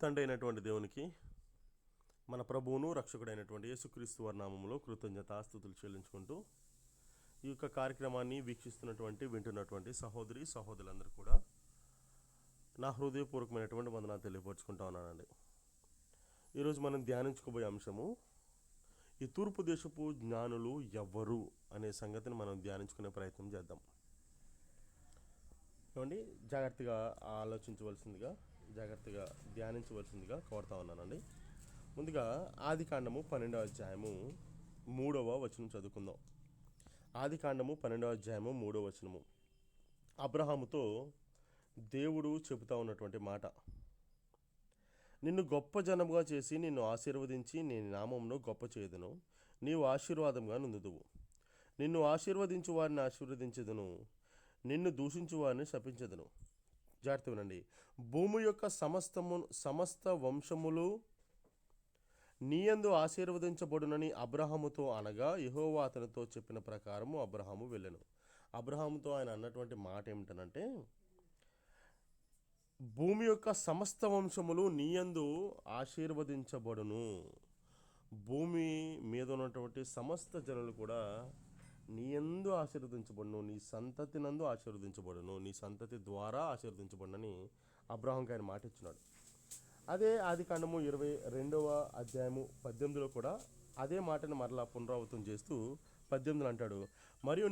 తండ్రి అయినటువంటి దేవునికి, మన ప్రభువును రక్షకుడైనటువంటి యేసుక్రీస్తు వారి నామములో కృతజ్ఞతాస్తుతులు చెల్లించుకుంటూ ఈ యొక్క కార్యక్రమాన్ని వింటున్నటువంటి సహోదరి సహోదరులందరూ కూడా నా హృదయపూర్వకమైనటువంటి వందనాలు తెలియపరుచుకుంటా ఉన్నానండి. ఈరోజు మనం ధ్యానించుకోబోయే అంశము ఈ తూర్పు దేశపు జ్ఞానులు ఎవ్వరు అనే సంగతిని మనం ధ్యానించుకునే ప్రయత్నం చేద్దాం. ఏమండి, జాగ్రత్తగా ఆలోచించవలసిందిగా, జాగ్రత్తగా ధ్యానించవలసిందిగా కోరుతా ఉన్నానండి. ముందుగా ఆదికాండము 12వ అధ్యాయము 3వ వచనం చదువుకుందాం. ఆదికాండము 12వ అధ్యాయము 3వ వచనము. అబ్రహాముతో దేవుడు చెబుతా ఉన్నటువంటి మాట: నిన్ను గొప్ప జనముగా చేసి నిన్ను ఆశీర్వదించి నీ నామమును గొప్ప చేయుదును, నీవు ఆశీర్వాదంగా నుందుదువు. నిన్ను ఆశీర్వదించు వారిని ఆశీర్వదించదును, నిన్ను దూషించు వారిని శపించదును. జాగ్రత్త వినండి. భూమి యొక్క సమస్త వంశములు నీయందు ఆశీర్వదించబడునని అబ్రహాముతో అనగా, యెహోవా అతనితో చెప్పిన ప్రకారము అబ్రహాము వెళ్ళెను. అబ్రహాముతో ఆయన అన్నటువంటి మాట ఏమిటనంటే, భూమి యొక్క సమస్త వంశములు నీయందు ఆశీర్వదించబడును. భూమి మీద ఉన్నటువంటి సమస్త జనులు కూడా నీయందు ఆశీర్వదించబడును, నీ సంతతి నందు ఆశీర్వదించబడును, నీ సంతతి ద్వారా ఆశీర్వదించబడునని అబ్రహాంకి ఆయన మాట ఇచ్చినాడు. అదే ఆదికాండము 22వ అధ్యాయము 18లో కూడా అదే మాటను మరలా పునరావృతం చేస్తూ 18 అంటాడు, మరియు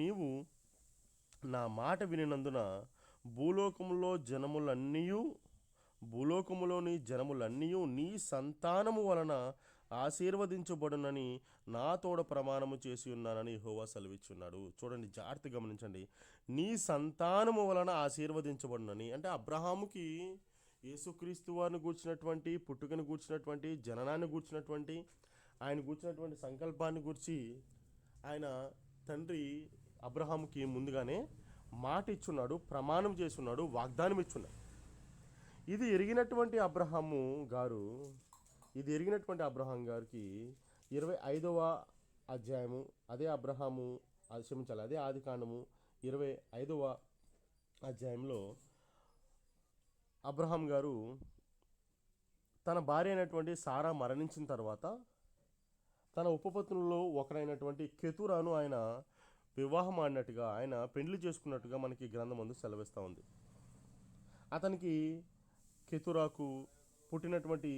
నీవు నా మాట వినినందున భూలోకములోని జనములన్నీ నీ సంతానము వలన ఆశీర్వదించబడునని నా తోడ ప్రమాణము చేసి ఉన్నానని యెహోవా సెలవిచ్చున్నాడు. చూడండి, జాగ్రత్తగా గమనించండి. నీ సంతానము వలన ఆశీర్వదించబడునని అంటే అబ్రహాముకి యేసుక్రీస్తు వారిని గూర్చినటువంటి, పుట్టుకను గూర్చినటువంటి, జననాన్ని గూర్చినటువంటి, ఆయన గూర్చినటువంటి సంకల్పాన్ని గూర్చి ఆయన తండ్రి అబ్రహాముకి ముందుగానే మాట ఇచ్చున్నాడు, ప్రమాణం చేస్తున్నాడు, వాగ్దానం ఇచ్చున్నాడు. ఇది ఎరిగినటువంటి అబ్రహాం గారికి 25వ అధ్యాయము అదే ఆదికాండము 25వ అధ్యాయంలో అబ్రహాం గారు తన భార్య అయినటువంటి సారా మరణించిన తర్వాత తన ఉపపత్నులలో ఒకరైనటువంటి కెతురాను ఆయన వివాహం ఆడినట్టుగా, ఆయన పెండ్లి చేసుకున్నట్టుగా మనకి గ్రంథమందు సెలవిస్తూ ఉంది. అతనికి కెతురాకు పుట్టినటువంటి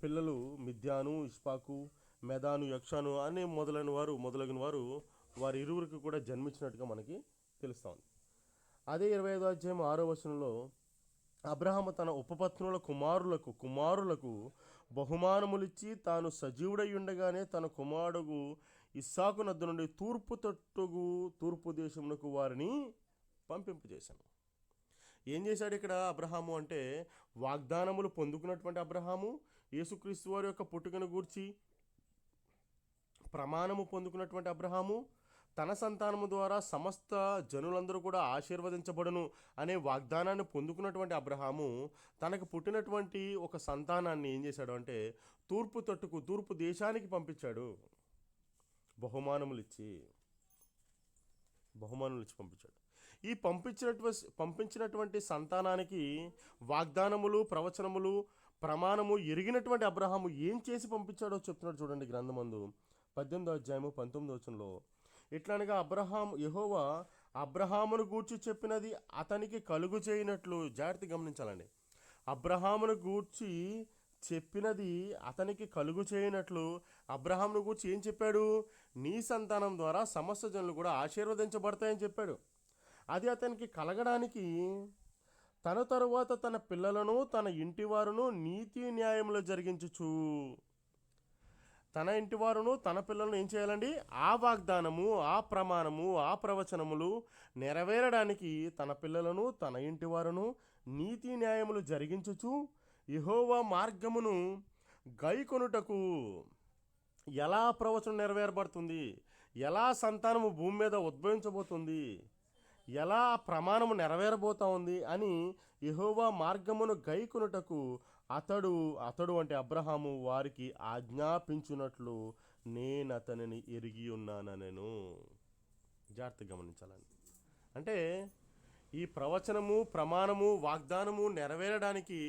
పిల్లలు మిద్యాను, ఇష్పాకు, మెదాను, యక్షాను అనే మొదలైన వారు వారి ఇరువురికి కూడా జన్మించినట్టుగా మనకి తెలుస్తూ ఉంది. అదే 25వ అధ్యాయం 6వ వచనంలో అబ్రహాము తన ఉపపత్నుల కుమారులకు బహుమానములిచ్చి తాను సజీవుడై ఉండగానే తన కుమారుడు ఇస్సాకు నద్ద నుండి తూర్పు దేశమునకు వారిని పంపింపజేశాను. ఏం చేశాడు ఇక్కడ అబ్రహాము అంటే, వాగ్దానములు పొందుకున్నటువంటి అబ్రహాము, యేసుక్రీస్తు వారి యొక్క పుట్టుకను గూర్చి ప్రమాణము పొందుకున్నటువంటి అబ్రహాము, తన సంతానము ద్వారా సమస్త జనులందరూ కూడా ఆశీర్వదించబడును అనే వాగ్దానాన్ని పొందుకున్నటువంటి అబ్రహాము తనకు పుట్టినటువంటి ఒక సంతానాన్ని ఏం చేశాడు అంటే తూర్పు దేశానికి పంపించాడు. బహుమానములు ఇచ్చి పంపించాడు. ఈ పంపించినటువంటి సంతానానికి వాగ్దానములు, ప్రవచనములు, ప్రమాణము ఎరిగినటువంటి అబ్రహాము ఏం చేసి పంపించాడో చెప్తున్నాడు. చూడండి గ్రంథమందు 18వ అధ్యాయము 19వ వచనంలో, ఎట్లనగా యెహోవా అబ్రహామును గూర్చి చెప్పినది అతనికి కలుగు చేయనట్లు. జాగ్రత్త గమనించాలండి. అబ్రహామును గూర్చి చెప్పినది అతనికి కలుగు చేయనట్లు అబ్రహామును గూర్చి ఏం చెప్పాడు? నీ సంతానం ద్వారా సమస్త జనులు కూడా ఆశీర్వదించబడతాయని చెప్పాడు. అది అతనికి కలగడానికి తన తరువాత తన పిల్లలను, తన ఇంటి వారును నీతి న్యాయములు జరిగించుచు, తన ఇంటి వారును తన పిల్లలను ఏం చేయాలండి? ఆ వాగ్దానము, ఆ ప్రమాణము, ఆ ప్రవచనములు నెరవేరడానికి తన పిల్లలను, తన ఇంటి వారును నీతి న్యాయములు జరిగించుచు యెహోవా మార్గమును గైకొనుటకు. ఎలా ప్రవచనం నెరవేరబడుతుంది, ఎలా సంతానము భూమి మీద ఉద్భవించబోతుంది, ఎలా ప్రమాణము నెరవేరబోతా ఉంది అని యెహోవా మార్గమును గైకొనుటకు అతడు అంటే అబ్రహాము వారికి ఆజ్ఞాపించున్నట్లు నేను అతనిని ఎరిగి ఉన్నానెను. జాగ్రత్తగా గమనించాలని అంటే ఈ ప్రవచనము, ప్రమాణము, వాగ్దానము నెరవేరడానికి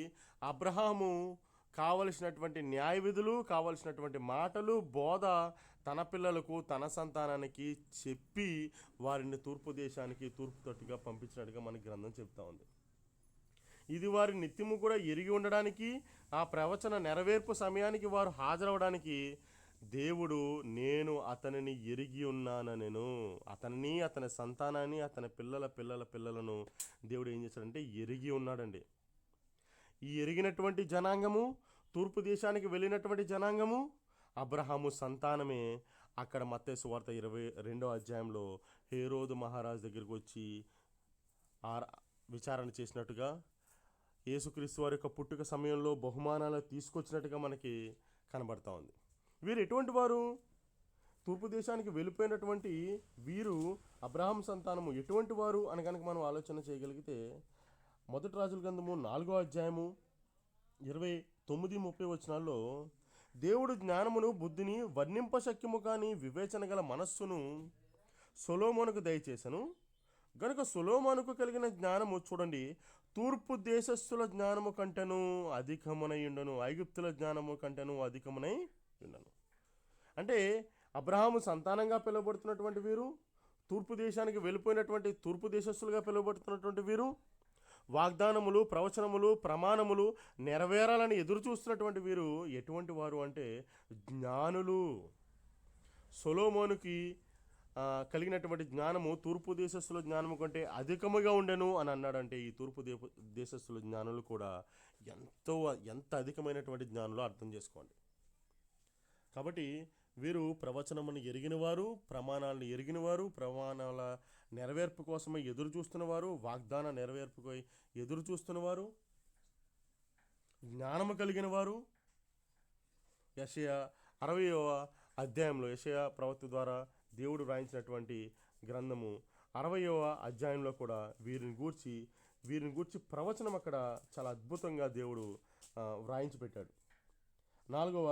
అబ్రహాము కావలసినటువంటి న్యాయ విధులు, కావలసినటువంటి మాటలు, బోధ తన పిల్లలకు, తన సంతానానికి చెప్పి వారిని తూర్పు దేశానికి తూర్పు తట్టుగా పంపించినట్టుగా మనకి గ్రంథం చెప్తా ఉంది. ఇది వారి నిత్యము కూడా ఎరిగి ఉండడానికి, ఆ ప్రవచన నెరవేర్పు సమయానికి వారు హాజరవడానికి దేవుడు నేను అతనిని ఎరిగి ఉన్నాను, నేను అతనిని, అతని సంతానాన్ని, అతని పిల్లల పిల్లల పిల్లలను దేవుడు ఏం చేశాడంటే ఎరిగి ఉన్నాడండి. ఈ ఎరిగినటువంటి జనాంగము, తూర్పు దేశానికి వెళ్ళినటువంటి జనాంగము అబ్రహాము సంతానమే. అక్కడ మత్తయి సువార్త 22వ అధ్యాయంలో హేరోదు మహారాజు దగ్గరికి వచ్చి విచారణ చేసినట్టుగా, యేసుక్రీస్తు వారి యొక్క పుట్టుక సమయంలో బహుమానాలు తీసుకొచ్చినట్టుగా మనకి కనబడతా ఉంది. వీరు ఎటువంటి వారు? తూర్పు దేశానికి వెళ్ళిపోయినటువంటి వీరు అబ్రహాం సంతానము ఎటువంటి వారు అని కనుక మనం ఆలోచన చేయగలిగితే, మొదటి రాజుల గ్రంథము 4వ అధ్యాయము 29-30 వచనాల్లో దేవుడు జ్ఞానమును, బుద్ధిని, వర్ణింపశక్యము కాని వివేచన గల మనస్సును సొలొమోనుకు దయచేసను గనుక సొలొమోనుకు కలిగిన జ్ఞానము చూడండి తూర్పు దేశస్థుల జ్ఞానము కంటెను అధికమునై ఉండను, ఐగుప్తుల జ్ఞానము కంటెను అధికమునై ఉండను. అంటే అబ్రహాము సంతానంగా పిలువబడుతున్నటువంటి వీరు, తూర్పు దేశానికి వెళ్ళిపోయినటువంటి తూర్పు దేశస్థులుగా పిలువబడుతున్నటువంటి వీరు, వాగ్దానములు, ప్రవచనములు, ప్రమాణములు నెరవేరాలని ఎదురు చూస్తున్నటువంటి వీరు ఎటువంటి వారు అంటే జ్ఞానులు. సొలొమోనుకి కలిగినటువంటి జ్ఞానము తూర్పు దేశస్థుల జ్ఞానము కంటే అధికముగా ఉండెను అని అన్నాడంటే, ఈ తూర్పు దేశస్థుల జ్ఞానులు కూడా ఎంత అధికమైనటువంటి జ్ఞానులు అర్థం చేసుకోండి. కాబట్టి వీరు ప్రవచనమును ఎరిగినవారు, ప్రమాణాలను ఎరిగినవారు, ప్రమాణాల నెరవేర్పు కోసమే ఎదురు చూస్తున్నవారు, వాగ్దాన నెరవేర్పుకై ఎదురు చూస్తున్నవారు, జ్ఞానము కలిగిన వారు. యెషయా 60వ అధ్యాయంలో యెషయా ప్రవక్త ద్వారా దేవుడు వ్రాయించినటువంటి గ్రంథము 60వ అధ్యాయంలో కూడా వీరిని గూర్చి ప్రవచనం అక్కడ చాలా అద్భుతంగా దేవుడు వ్రాయించి పెట్టాడు. 4వ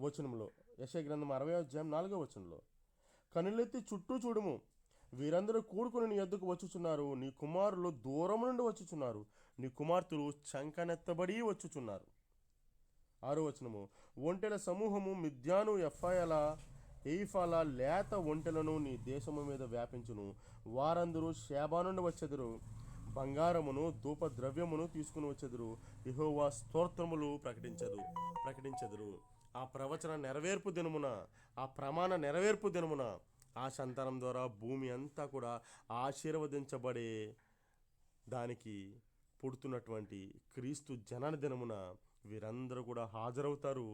వచనంలో, యెషయా గ్రంథం 60వ అధ్యాయం 4వ వచనంలో, కనులెత్తి చుట్టూ చూడుము, వీరందరూ కూడుకుని నీ యొద్దకు వచ్చుచున్నారు, నీ కుమారులు దూరం నుండి వచ్చుచున్నారు, నీ కుమార్తెలు చంకనెత్తబడి వచ్చుచున్నారు. 6వ వచనము, ఒంటెల సమూహము మిద్యాను ఎయిఫాల లేత ఒంటెలను నీ దేశము మీద వ్యాపించును, వారందరూ షేబా నుండి వచ్చెదరు, బంగారమును ధూప ద్రవ్యమును తీసుకుని వచ్చెదరు, యెహోవా స్తోత్రములు ప్రకటించెదరు. ఆ ప్రవచన నెరవేర్పు దినమున, ఆ ప్రమాణ నెరవేర్పు దినమున ఆ సంతానం ద్వారా భూమి అంతా కూడా ఆశీర్వదించబడే దానికి పుడుతున్నటువంటి క్రీస్తు జనన దినమున వీరందరూ కూడా హాజరవుతారు.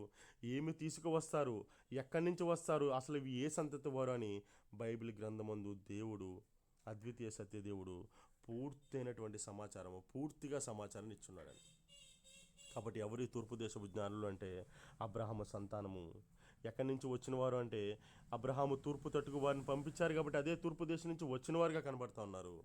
ఏమి తీసుకువస్తారు, ఎక్కడి నుంచి వస్తారు, అసలు ఇవి ఏ సంతతి వారు అని బైబిల్ గ్రంథమందు దేవుడు, అద్వితీయ సత్యదేవుడు పూర్తిగా సమాచారాన్ని ఇచ్చున్నాడని. కాబట్టి ఎవరి తూర్పు దేశపు జ్ఞానులు అంటే అబ్రహాము సంతానము. ఎక్కడి నుంచి వచ్చిన వారు అంటే అబ్రహాము తూర్పు తట్టుకు వారిని పంపించారు కాబట్టి అదే తూర్పు దేశం నుంచి వచ్చిన వారుగా కనబడుతూ ఉన్నారు.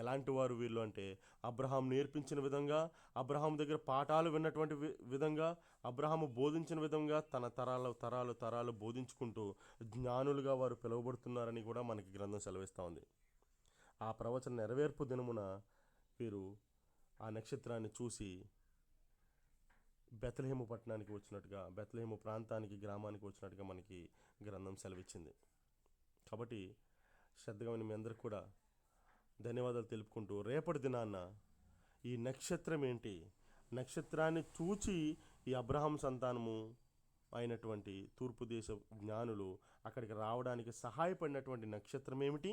ఎలాంటి వారు వీళ్ళు అంటే అబ్రహాం నేర్పించిన విధంగా, అబ్రహాం దగ్గర పాఠాలు విన్నటువంటి విధంగా, అబ్రహాము బోధించిన విధంగా తన తరాలు బోధించుకుంటూ జ్ఞానులుగా వారు పిలువబడుతున్నారని కూడా మనకి గ్రంథం సెలవిస్తూ ఉంది. ఆ ప్రవచన నెరవేర్పు దినమున వీరు ఆ నక్షత్రాన్ని చూసి బెత్లెహేము పట్టణానికి వచ్చినట్టుగా, బెత్లెహేము ప్రాంతానికి, గ్రామానికి వచ్చినట్టుగా మనకి గ్రంథం సెలవిచ్చింది. కాబట్టి శ్రద్ధగా మీ అందరికి కూడా ధన్యవాదాలు తెలుపుకుంటూ, రేపటి దినాన్న ఈ నక్షత్రం ఏంటి, నక్షత్రాన్ని చూచి ఈ అబ్రహాం సంతానము అయినటువంటి తూర్పు దేశ జ్ఞానులు అక్కడికి రావడానికి సహాయపడినటువంటి నక్షత్రం ఏమిటి,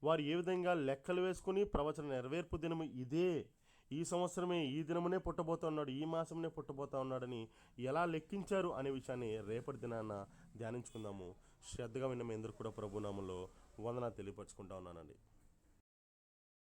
వారు ఏ విధంగా లెక్కలు వేసుకుని ప్రవచన నెరవేర్పు దినము ఇదే, ఈ సంవత్సరమే, ఈ దినమునే పుట్టబోతున్నాడు, ఈ మాసమునే పుట్టబోతా ఉన్నాడని ఎలా లెక్కించారు అనే విషయాన్ని రేపటి దినాన్న ధ్యానించుకుందాము. శ్రద్ధగా విన్న మీ అందరూ కూడా ప్రభునామంలో వందనాలు తెలియపరచుకుంటా ఉన్నానండి.